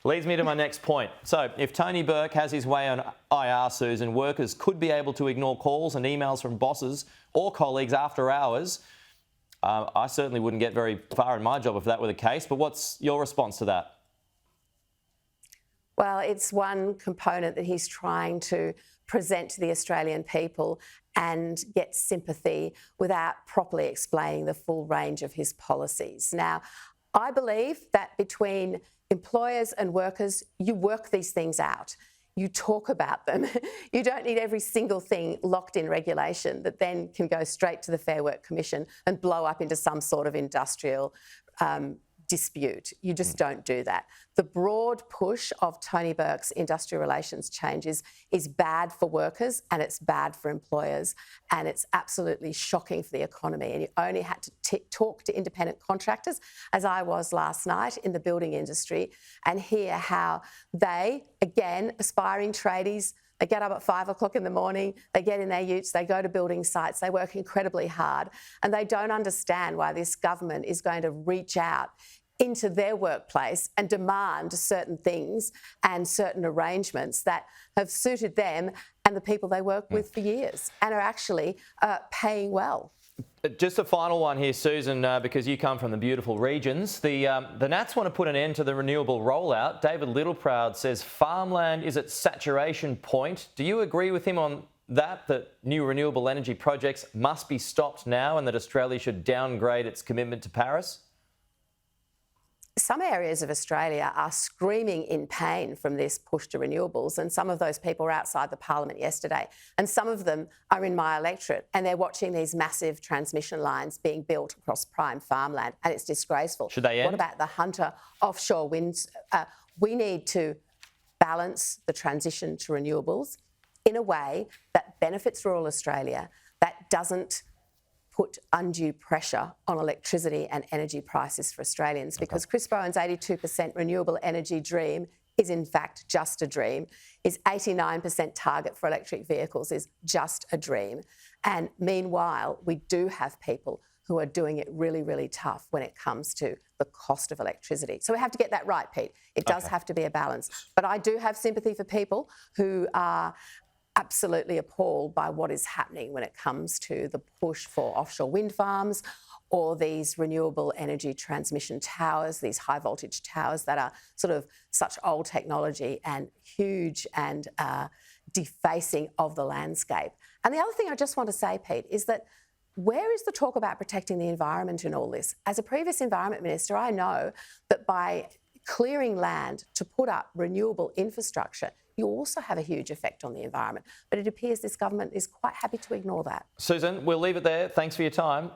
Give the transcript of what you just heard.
Leads me to my next point. So if Tony Burke has his way on IR, Susan, workers could be able to ignore calls and emails from bosses or colleagues after hours. I certainly wouldn't get very far in my job if that were the case, but what's your response to that? Well, it's one component that he's trying to present to the Australian people and get sympathy without properly explaining the full range of his policies. Now, I believe that between employers and workers, you work these things out. You talk about them. You don't need every single thing locked in regulation that then can go straight to the Fair Work Commission and blow up into some sort of industrial dispute. You just don't do that. The broad push of Tony Burke's industrial relations changes is bad for workers and it's bad for employers, and it's absolutely shocking for the economy. And you only had to talk to independent contractors, as I was last night in the building industry, and hear how they, again, aspiring tradies, they get up at 5 o'clock in the morning, they get in their utes, they go to building sites, they work incredibly hard, and they don't understand why this government is going to reach out into their workplace and demand certain things and certain arrangements that have suited them and the people they work with for years and are actually paying well. Just a final one here, Susan, because you come from the beautiful regions. The Nats want to put an end to the renewable rollout. David Littleproud says farmland is at saturation point. Do you agree with him on that new renewable energy projects must be stopped now and that Australia should downgrade its commitment to Paris? Some areas of Australia are screaming in pain from this push to renewables, and some of those people were outside the parliament yesterday, and some of them are in my electorate, and they're watching these massive transmission lines being built across prime farmland, and it's disgraceful. Should they end? What about the Hunter offshore winds? We need to balance the transition to renewables in a way that benefits rural Australia, that doesn't put undue pressure on electricity and energy prices for Australians, because Chris Bowen's 82% renewable energy dream is in fact just a dream. His 89% target for electric vehicles is just a dream. And meanwhile, we do have people who are doing it really, really tough when it comes to the cost of electricity. So we have to get that right, Pete. It does have to be a balance. But I do have sympathy for people who are absolutely appalled by what is happening when it comes to the push for offshore wind farms or these renewable energy transmission towers, these high voltage towers that are sort of such old technology and huge and defacing of the landscape. And the other thing I just want to say, Pete, is that where is the talk about protecting the environment in all this? As a previous Environment Minister, I know that by clearing land to put up renewable infrastructure, you also have a huge effect on the environment. But it appears this government is quite happy to ignore that. Susan, we'll leave it there. Thanks for your time.